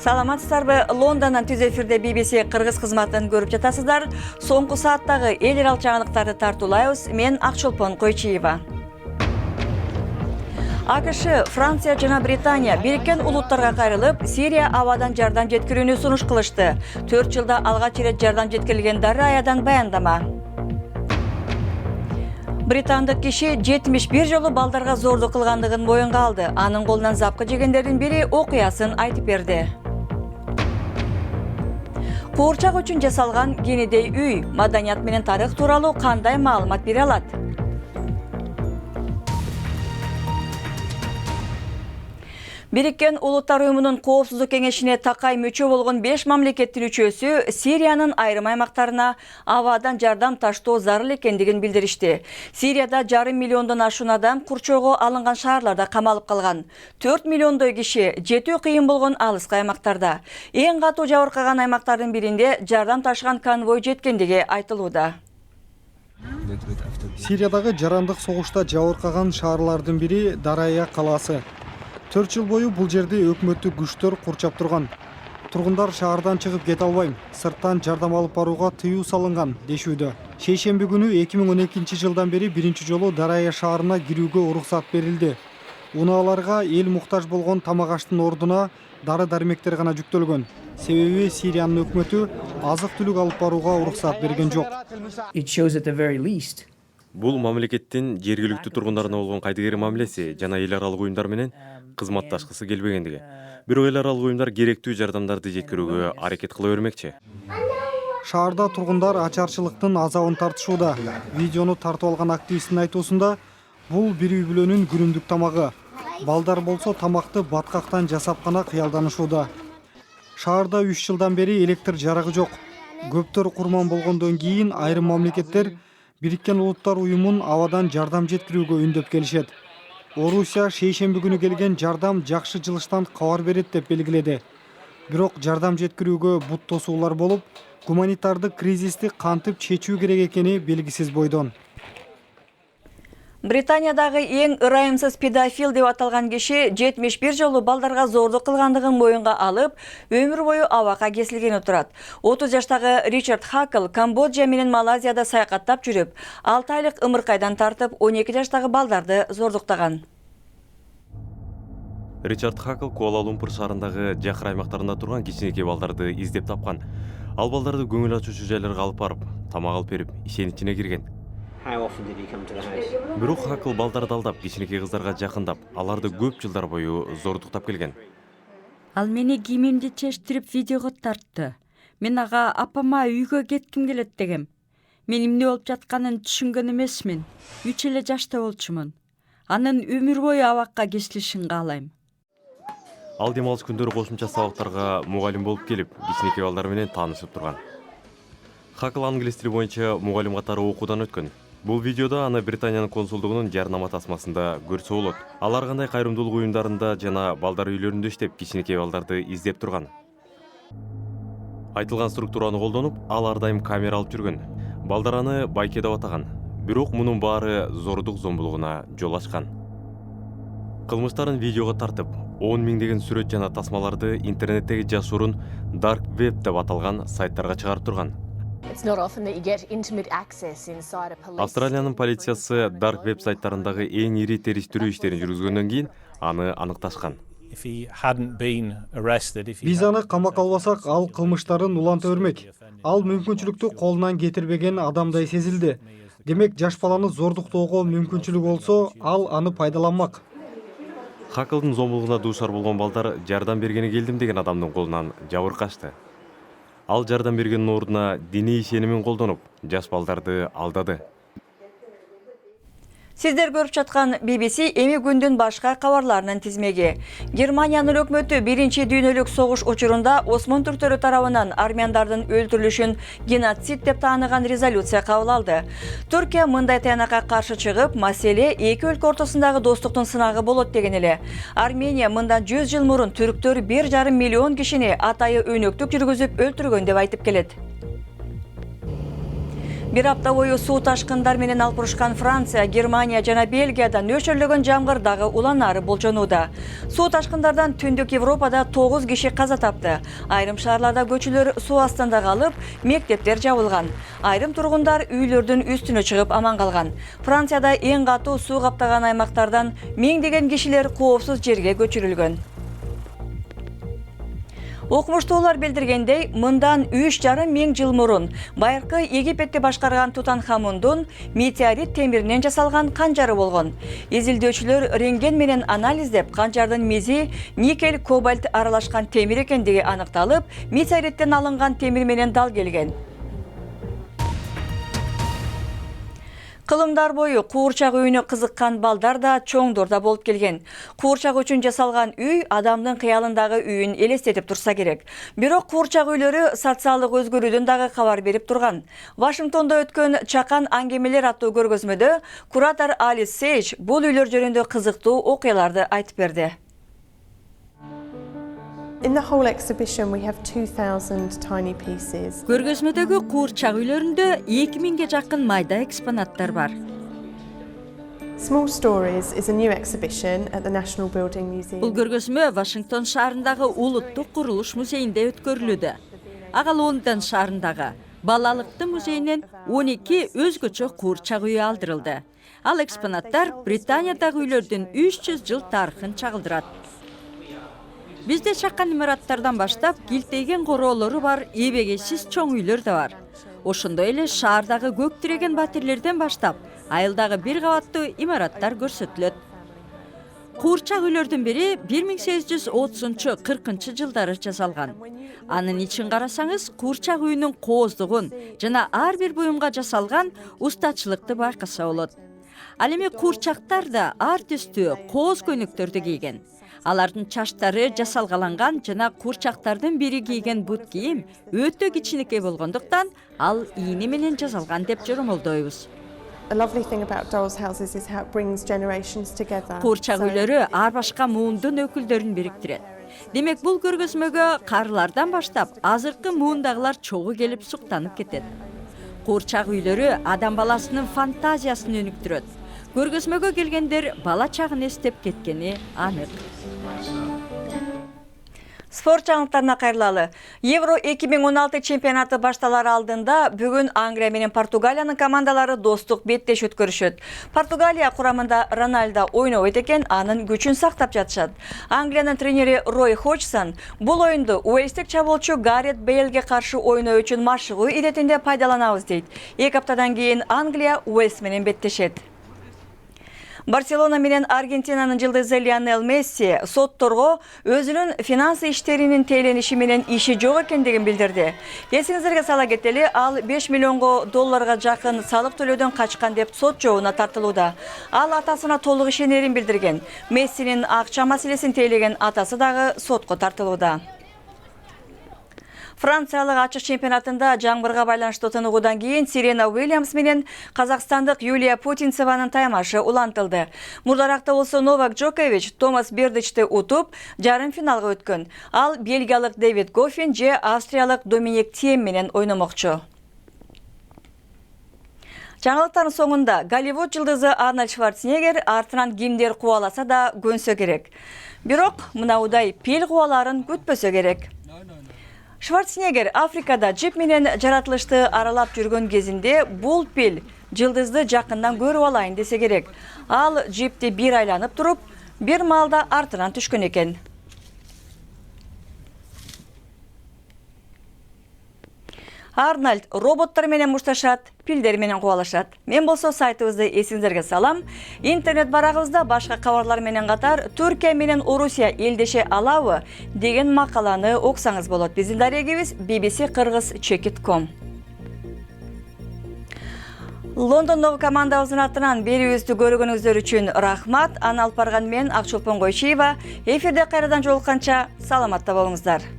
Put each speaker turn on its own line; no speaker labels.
Саламатсыздарбы, Лондондан түз эфирде BBC Кыргыз кызматын көрүп жатасыздар. Соңку сааттагы эл аралык жаңылыктарды тартуулайбыз. Мен Акчолпон Койчиева. АКШ, Франция жана Британия Бириккен Улуттарга кайрылып, Сирия абадан жардам жеткирүүнү сунуш кылышты. 4 жылда алгач ирет жардам жеткирилген Дараядан баяндама. Британдык киши 71 жолу балдарга зордук кылгандыгын моюнга алды. Анын колунан запкы жегендердин бири окуясын айтып берди. Куурчак үчүн жасалган кенедей үй, маданият менен тарых тууралуу кандай маалымат бере алат? Бириккен Улуттар уюмунун коопсуздук кеңешине такай мүчө болгон 5 мамлекеттин үчөөсү Сириянын айрым аймактарына абадан жардам таштоо зарыл экендигин билдиришти. Сирияда 1,5 миллиондон ашуун адам курчоого алынган шаарларда камалып калган. 4 миллиондой киши жетүү кыйын болгон алыскы аймактарда. Эң катуу жабыркаган аймактардын биринде жардам ташыган конвой жеткендиги айтылууда.
Сириядагы жарандык согушта жабыркаган шаарлардын бири Дарая калаасы. 4 жыл бою бул жерде өкмөттүк күчтөр курчап турган. Тургундар шаардан чыгып кете албайм, сырттан жардам алып барууга тыюу салынган дешүүдө. Шейшемби күнү 2012 жылдан бери биринчи жолу Дарая шаарына кирүүгө уруксат берилди. Унааларга эл муктаж болгон тамак аштын ордуна дары-дармектер гана жүктөлгөн. Себеби Сириянын өкмөтү азык-түлүк алып барууга уруксат берген жок.
Бул мамлекеттин жергиликтүү тургундарына болгон кайдыгер мамилеси жана эл аралык уюмдар менен кызматташкысы келбегендиги. Бирок эл аралык уюмдар керектүү жардамдарды жеткирүүгө аракет кыла бермекчи.
Шаарда тургундар ачарчылыктын азабын тартышууда. Видеону тартып алган активисттин айтуусунда, бул бир үй бүлөнүн күнүмдүк тамагы. Балдар болсо тамакты баткактан жасап гана кыялданышууда. Шаарда 3 жылдан бери электр жарыгы жок. Көптөр курман болгондон кийин айрым мамлекеттер Бириккен Улуттар уюмун абадан жардам жеткирүүгө үндөп келишет. Орусия шейшемби күнү келген жардам жакшы жылыштан кабар берет деп белгиледи. Бирок жардам жеткирүүгө бут тосуулар болуп, гуманитардык кризисти кантип чечүү керек экени белгисиз бойдон.
Британиядагы эң ырайымсыз педофил деп аталган киши 71 жолу балдарга зордук кылгандыгын моюнга алып, өмүр бою абакка кесилгени турат. 30 жаштагы Ричард Хакл Камбоджа менен Малайзияда саякаттап жүрүп, 6 айлык ымыркайдан тартып 12 жаштагы балдарды зордуктаган.
Ричард Хакл Куала-Лумпур шаарындагы жакыр аймактарында турган кичинекей балдарды издеп тапкан. Ал балдарды көңүл ачуучу жайларга алып барып, тамак алып берип, ишенин ичине кирген. Бирок Хакл балдарды алдап, кичинекей кыздарга жакындап, аларды көп жылдар бою зордуктап келген.
Ал мени кийимимди чечтирип видеого тартты. Мен ага апама үйгө кетким келет дегем. Мен эмне болуп жатканын түшүнгөн эмесмин. 3 эле жашта болчумун. Анын өмүр бою абакка кесилишин каалайм.
Ал демалыш күндөрү кошумча сабактарга мугалим болуп келип, кичинекей балдар менен таанышып турган. Хакл англис тили боюнча мугалим катары окуудан өткөн. Бул видеодо аны Британиянын консулдугунун жарнама тасмасында көрсө болот. Алар кандай кайрымдуулук уюмдарында жана балдар үйлөрүндө иштеп, кичинекей балдарды издеп турган. Айтылган структураны колдонуп, ал ар дайым камера алып жүргөн. Балдар аны байке деп атаган. Бирок мунун баары зордук зомбулугуна жол ачкан. Кылмыштарын видеого тартып, 10 миңдеген сүрөт жана тасмаларды интернеттеги жашуурун Dark Web деп аталган сайттарга чыгарып турган. Австралиянын полициясы Dark Web сайттарындагы эң ири териштирүү иштерин жүргүзгөндөн кийин аны аныкташкан.
Биз аны камакка албасак, ал кылмыштарын уланта бермек. Ал мүмкүнчүлүктү колунан кетирбеген адамдай сезилди. Демек, жаш баланы зордуктоого мүмкүнчүлүгү болсо, ал аны пайдаланмак.
Хаклдын зомбулугуна дуушар болгон балдар жардам бергени келдим деген адамдын колунан жабыркашты. Ал жардам бергенин ордуна диний ишенимин колдонуп, жаш балдарды алдады.
Сиздер көрүп жаткан BBC эми күндүн башка кабарларынын тизмеги. Германиянын өкмөтү биринчи дүйнөлүк согуш учурунда Осман түрктөрү тарабынан армяндардын өлтүрүлүшүн геноцид деп тааныган резолюция кабыл алды. Түркия мындай таянакка каршы чыгып, маселе эки өлкө ортосундагы достуктун сынагы болот деген эле. Армения мындан 100 жыл мурун түрктөр 1,5 миллион кишини атайы өнөктүк жүргүзүп өлтүргөн деп айтып келет. Bir апта бою суу ташкындар менен алпурушкан Франция, Германия жана Бельгияда нөчөрлөгөн жамгыр дагы уланары болжонууда. Суу ташкындардан түндүк Европада 9 киши каза тапты. Айрым шаарларда көчөлөр суу астында калып, мектептер жабылган. Айрым тургундар үйлөрдүн үстүнө чыгып аман калган. Францияда эң катуу суу каптаган аймактардан миңдеген кишилер коопсуз жерге көчүрүлгөн. Окумуштуулар билдиргендей, мындан 3,5 миң жыл мурун байыркы Египетти башкарган Тутанхамундун метеорит темиринен жасалган канжары болгон. Изилдөөчүлөр рентген менен анализдеп, канжардын мези никель, кобальт аралашкан темир экендиги аныкталып, метеориттен алынган темир менен дал келген. Кылымдар бою куурчак үйүнө кызыккан балдар да чоңдор да болуп келген. Куурчак үчүн жасалган үй адамдын кыялындагы үйүн элестетип турса керек. Бирок куурчак үйлөрү социалдык өзгөрүүдөн дагы кабар берип турган. Вашингтондо өткөн чакан аңгемелер аттуу көргөзмөдө куратор Алис Сейдж бул үйлөр жөнүндө кызыктуу окуяларды айтып берди.
In the whole exhibition we have 2,000 tiny pieces.
Көргөзмөдөгү куурчак үйлөрүндө 2000ге жакын майда экспонаттар бар.
Small Stories is a new exhibition at the National Building Museum.
Бул көргөзмө Вашингтон шаарындагы Улуттук курулуш музейинде өткөрүлүүдө. Ага Лондон шаарындагы Балалыкты музейинен 12 өзгөчө куурчак үйү алдырылды. Ал экспонаттар Британиядагы үйлөрдүн 300 жыл тарыхын чагылдырат. Бизде чакан имараттардан баштап килтейген короолору бар эбегейсиз чоң үйлөр да бар. Ошондой эле шаардагы көк тиреген батирлерден баштап айылдагы бир кабаттуу имараттар көрсөтүлөт. Куурчак үйлөрдүн бири 1830-40 жылдары жасалган. Анын ичин карасаңыз, куурчак үйүнүн кооздугун жана ар бир буюмга жасалган устачылыкты байкаса болот. Ал эми куурчактар да ар түстүү кооз көйнөктөрдү кийген. Алардын чаштары жасалгаланган жана куурчактардын бири кийген бут кийим өтө кичинекей болгондуктан ал ийне менен жасалган деп жоромолдойбуз.
A lovely thing about dolls' houses is how it brings generations together.
Куурчак үйлөрү ар башка муундун өкүлдөрүн бириктирет. Демек бул көргөзмөгө карылардан баштап азыркы муундагылар чогуу келип суктанып кетет. Куурчак үйлөрү адам баласынын фантазиясын өнүктүрөт. Көргөзмөгө келгендер бала чагын эстеп кеткени анык.
Спорт жаңылыктарына кайрылалы. Евро 2016 чемпионаты башталар алдында бүгүн Англия менен Португалиянын командалары достук беттеш өткөрүшөт. Португалия курамында Рональдо ойнобойт экен, анын күчүн сактап жатышат. Англиянын тренери Рой Ходжсон бул оюнду уэльстик чабуулчу Гарет Бейлге каршы ойноо үчүн машыгуу иретинде пайдаланабыз дейт. 2 аптадан кийин Англия Уэльс менен беттешет. Барселона менен Аргентинанын жылдызы Лионел Месси сотторго өзүнүн финансы иштеринин тейлениши менен иши жок экендигин билдирди. Эсиңиздерге сала кетели, ал $5 миллионга жакын салык төлөөдөн качкан деп сот жообуна тартылууда. Ал атасына толук ишенерин билдирген. Мессинин акча маселесин тейлеген атасы дагы сотко тартылууда. Франциялык ачык чемпионатында жаңбырга байланыштуу тыныгуудан кийин Серена Уильямс менен казакстандык Юлия Путинцеванын таймашы улантылды. Мурдаракта болсо Новак Джокович Томас Бердичти утуп, жарым финалга өткөн. Ал бельгиялык Дэвид Гоффин же австриялык Доминик Тием менен ойномокчу. Жаңылыктардын соңунда Голливуд жылдызы Арнольд Шварценеггер артынан кимдер кубаласа да көнсө керек. Бирок мынаудай пил кубаларын күтпөсө керек. Шварценеггер Африкада джип менен жаратылышты аралап жүргөн кезинде бул пил жылдызды жакындан көрүп алайын десе керек. Ал джипти бир айланып туруп, бир маалда артынан түшкөн экен. Арнольд роботтор менен мушташат, пилдер менен кубалашат. Мен болсо сайтыбызды эсиңиздерге салам. Интернет барагыбызда башка кабарлар менен катар Түркия менен Орусия элдеше алабы деген макаланы окусаңыз болот. Биздин дарегибиз bbc-kyrgyz.com. Лондондогу командабыздын атынан берүүбүздү көргөнүңүздөр үчүн рахмат. Аны алып барган мен Акчолпон Койчиева. Эфирде кайрадан жолукканча саламатта болуңуздар.